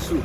පිස්සු.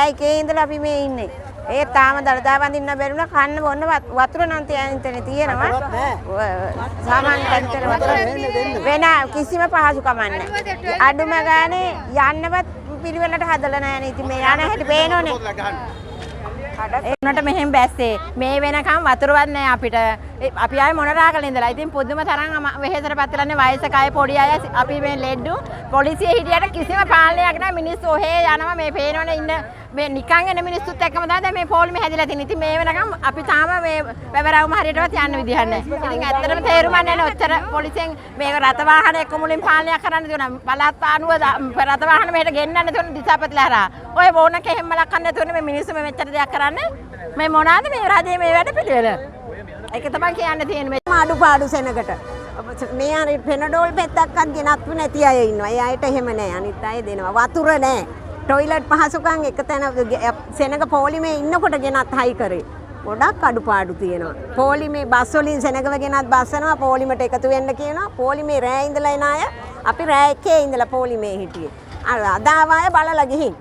ඒකේ ඉඳලා අපි මේ ඉන්නේ. ඒ තාම දරදා වඳින්න බැරුණා කන්න බොන්න වතුර නම් තියෙනවා. සාමාන්‍ය පරිසර වතුර වෙන කිසිම පහසුකමක් නැහැ. අඩුම ගානේ යන්නවත් පිළිවෙලට හදලා නැහැ නේ. ඉතින් මේ යන හැටි පේනෝනේ. ඒකට මෙහෙම බැස්සේ මේ වෙනකම් වතුරවත් නැහැ අපිට. අපි ආයේ මොනරාගල ඉඳලා. ඉතින් පුදුම තරම් වෙහෙසටපත් වෙලානේ වයසක අය පොඩි අය අපි මේ ලෙඩ්ඩු පොලිසිය හිටියට කිසිම පාලනයක් නැහැ. මිනිස්සු ඔහේ යනවා මේ පේනවනේ ඉන්න මේ නිකන් එන මිනිස්සුත් එක්කම තමයි මේ පොලිමේ හැදිලා තියෙන්නේ. ඉතින් මේ වෙනකම් අපි තාම මේ පැවරවුම හරියටවත් යන්න විදිහක් නැහැ. ඉතින් ඇත්තටම තේරුම් ගන්න නැහැ ඔච්චර පොලිසියෙන් මේක රත වාහන එක්ක මුලින් පාලනයක් කරන්න තියෙනවා. පළාත් ආණුව රත වාහන මෙහෙට ගෙන්නන්න තියෙන දිසාපතිලා හරහා. ඔය ඕනක එහෙම ලක්කන්න නැතුවනේ මේ මිනිස්සු මේ මෙච්චර දෙයක් කරන්නේ. මේ මොනවාද මේ රජයේ මේ වැඩ පිළිවෙල? ඒක තමයි කියන්න තියෙන්නේ. මේ අඩුපාඩු සෙනගට. මේ හරි පෙනඩෝල් පෙත්තක්වත් ගෙනත් නැති අය ඉන්නවා. ඒ අයට එහෙම නැහැ. අනිත් අය දෙනවා. වතුර නැහැ. ටොයිලට් පහසුකම් එක තැන සෙනග පොලිමේ ඉන්නකොට ගෙනත් හයි කරේ. ගොඩක් අඩුපාඩු තියෙනවා. පොලිමේ බස් වලින් සෙනගව ගෙනත් බස්සනවා පොලිමට එකතු වෙන්න කියනවා. පොලිමේ රෑ ඉඳලා එන අය අපි රෑ එකේ ඉඳලා පොලිමේ හිටියේ. අද ආවය බලලා ගිහින්.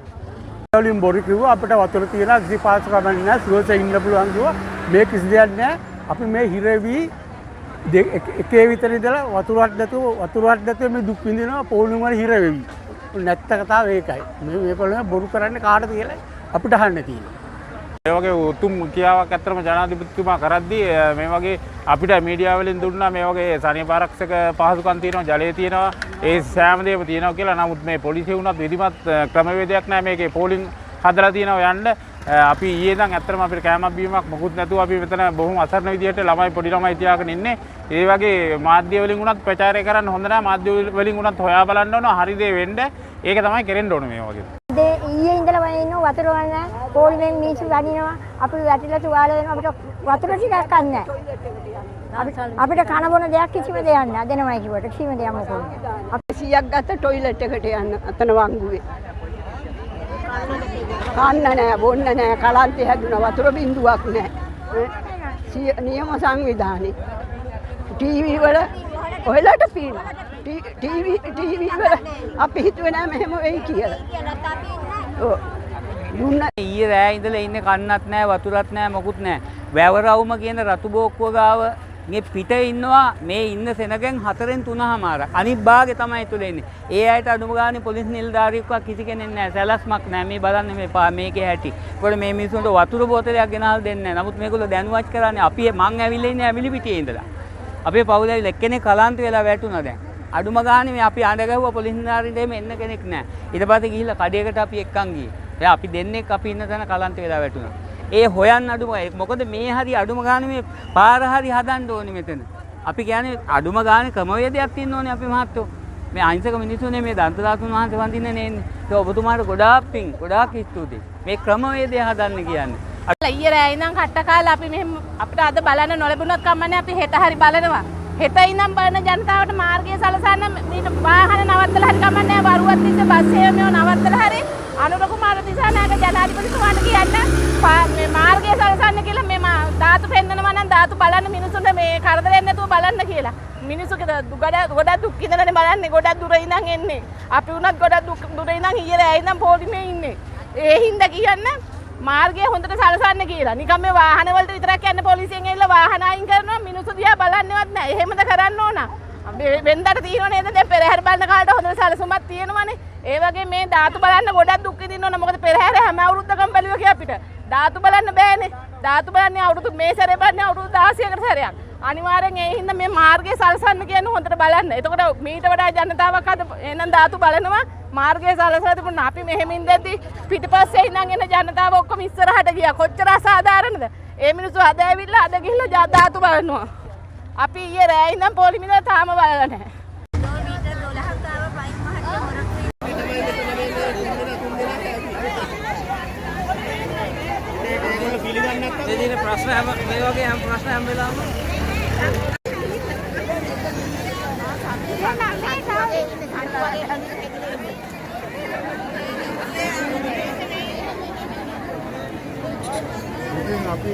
වලින් බොරු කිව්වා අපිට වතුර තියලා කිසි පාසුකමක් නැහැ. සුවසේ ඉන්න පුළුවන් කිව්වා. මේ කිසි දෙයක් නැහැ. අපි මේ හිරවි එකේ විතර ඉඳලා වතුරක් නැතුව මේ දුක් විඳිනවා පොලිම වල හිර වෙවි. නැත්ත කතාව ඒකයි. මේගොල්ලෝ බොරු කරන්නේ කාටද කියලා අපිට අහන්න තියෙනවා. ඒ වගේ උතුම් කියාවක් ඇත්තටම ජනාධිපතිතුමා කරද්දී මේ වගේ අපිට මීඩියා වලින් දුන්නා මේ වගේ සනීප ආරක්ෂක පහසුකම් තියෙනවා, ජලය තියෙනවා, ඒ සෑම දෙයක්ම තියෙනවා කියලා. නමුත් මේ පොලිසිය වුණත් විධිමත් ක්‍රමවේදයක් නැහැ මේකේ පෝලිං හදලා තියෙනවා යන්න. අපි ඊයේ ඉඳන් ඇත්තටම අපිට කෑමක් බීමක් මොකුත් නැතුව අපි මෙතන බොහොම අසරණ විදියට පොඩි ළමයි තියාගෙන ඉන්නේ. ඒ වගේ මාධ්‍ය වලින් උනත් ප්‍රචාරය කරන්න හොඳ නැහැ. මාධ්‍ය වලින් උනත් හොයා බලන්න ඕන හරි දේ වෙන්න. ඒක තමයි කරෙන්න ඕන මේ වගේ. ඊයේ ඉඳලා වගේ ඉන්නවා වතුර වන්න පොලිමෙන් මිනිස්සු වදිනවා. අපි වැටිලා තුවාල වෙනවා. අපිට වතුර ටිකක් ගන්න අපිට කන බොන දෙයක් කිසිම දෙයක් නැහැ. දෙනවයි කිව්වට කිසිම දෙයක් මොකද. අපි 100ක් ගත්ත ටොයිලට් එකට යන්න අතන වංගුවේ. කන්න නැහැ, බොන්න නැහැ, කලන්තේ හැදුනා වතුර බින්දුවක් නැහැ. නියම සංවිධානයේ ටීවී වල ඔයලට පීන ටීවී වල අපි හිතුවේ නෑ මෙහෙම වෙයි කියලා. ඔව්. ඊයේ රෑ ඉඳලා ඉන්නේ කන්නත් නැහැ, වතුරත් නැහැ, මොකුත් නැහැ. වැවරවුම කියන රතු බෝක්කුව ගාව මේ පිට ඉන්නවා මේ ඉන්න සෙනගෙන් 4-3මාරක්. අනිත් භාගේ තමයි තුල ඉන්නේ. ඒ අයට අඳුම ගානේ පොලිස් නිලධාරියෙක්ව කිසි කෙනෙක් නැහැ. සැලැස්මක් නැහැ. මේ බලන්න මේකේ හැටි. ඒකට මේ මිනිස්සුන්ට වතුර බෝතලයක් ගෙනහල් දෙන්නේ නැහැ. නමුත් මේගොල්ලෝ දැනුවත් කරන්නේ අපි මං ඇවිල්ලා ඉන්නේ ඇවිලි පිටියේ ඉඳලා. අපේ පවුල ඇවිල්ලා එක්කෙනෙක් කලන්ත වෙලා වැටුණා දැන්. අඩුම ගානේ මේ අපි අඬ ගැහුවා පොලිස් නිලධාරීන්ට එන්න කෙනෙක් නැහැ. ඊට පස්සේ ගිහිල්ලා කඩේකට අපි එක්කන් ගියේ. දැන් අපි දෙන්නෙක් අපි ඉන්න තැන කලන්ත වෙලා වැටුණා. ඒ හොයන්න අඩුම මොකද මේ හරි අඩුම ගානේ මේ පාර හරි හදන්න ඕනේ මෙතන. අපි කියන්නේ අඩුම ගානේ ක්‍රමවේදයක් තියෙන්න ඕනේ අපි මහත්තයෝ. මේ අහිංසක මිනිස්සුනේ මේ දන්තදාතුන් වහන්සේ වඳින්න නෙන්නේ. ඒක ඔබතුමාට ගොඩාක් පිං ගොඩාක් ස්තුතියි. මේ ක්‍රමවේදය හදන්න කියන්නේ. ඊයේ රෑ ඉඳන් කට්ට කාලා අපි මෙහෙම අපිට අද බලන්න නොලැබුණොත් කමන්නේ අපි හෙට හරි බලනවා. හෙට ඉඳන් බලන ජනතාවට මාර්ගය සලසන්න මේ වාහන නවත්තලා හරි කමන්නේ වරුවත් තිස්සේ බස් සේවය නවත්තලා හරි අනුර කුමාර දිසානායක ජනාධිපතිතුමාට කියන්න මේ මාර්ගය සලසන්න කියලා මේ ධාතු පෙන්නනවා නම් ධාතු බලන්න මිනිසුන්ට මේ කරදරයක් නැතුව බලන්න කියලා. මිනිස්සු ගොඩක් දුක් විඳලානේ බලන්නේ. ගොඩක් දුර ඉඳන් එන්නේ. අපි උනත් ගොඩක් දුර ඉඳන් ඊයේ රෑ ඉඳන් පොලිමේ ඉන්නේ. ඒ හින්දා කියන්නේ මාර්ගය හොඳට සලසන්න කියලා. නිකම් මේ වාහන වලට විතරක් යන්න පොලිසියෙන් ඇවිල්ලා වාහන අයින් කරනවා මිනිස්සු දිහා බලන්නේවත් නැහැ. එහෙමද කරන්න ඕන? වෙන්දට තියෙනව නේද? දැන් පෙරහැර බලන කාලට හොඳට සලසුමක් තියෙනවනේ. ඒ වගේ මේ ධාතු බලන්න ගොඩක් දුක් විඳින්න ඕන. මොකද පෙරහැර හැම අවුරුද්දකම බැලුවා කිය අපිට. ධාතු බලන්න බෑනේ. ධාතු බලන්නේ අවුරුදු මේ සැරේ බලන්නේ අවුරුදු 16කට සැරයක්. අනිවාර්යෙන් ඒ හින්දා මේ මාර්ගය සලසන්න කියන හොඳට බලන්න. එතකොට මීට වඩා ජනතාවක් අද එහෙනම් ධාතු බලනවා මාර්ගය සලසලා තිබුණා. අපි මෙහෙම ඉඳද්දි පිටිපස්සේ ඉඳන් එන ජනතාව ඔක්කොම ඉස්සරහට ගියා. කොච්චර අසාධාරණද? ඒ මිනිස්සු අද ඇවිල්ලා අද ගිහිල්ලා ධාතු බලනවා. අපි ඊයේ රෑ ඉඳන් පොලිමේ තාම බලලා නැහැ. ප්‍රශ්න හැම මේ වගේ හැම ප්‍රශ්න හැම වෙලාවම අපි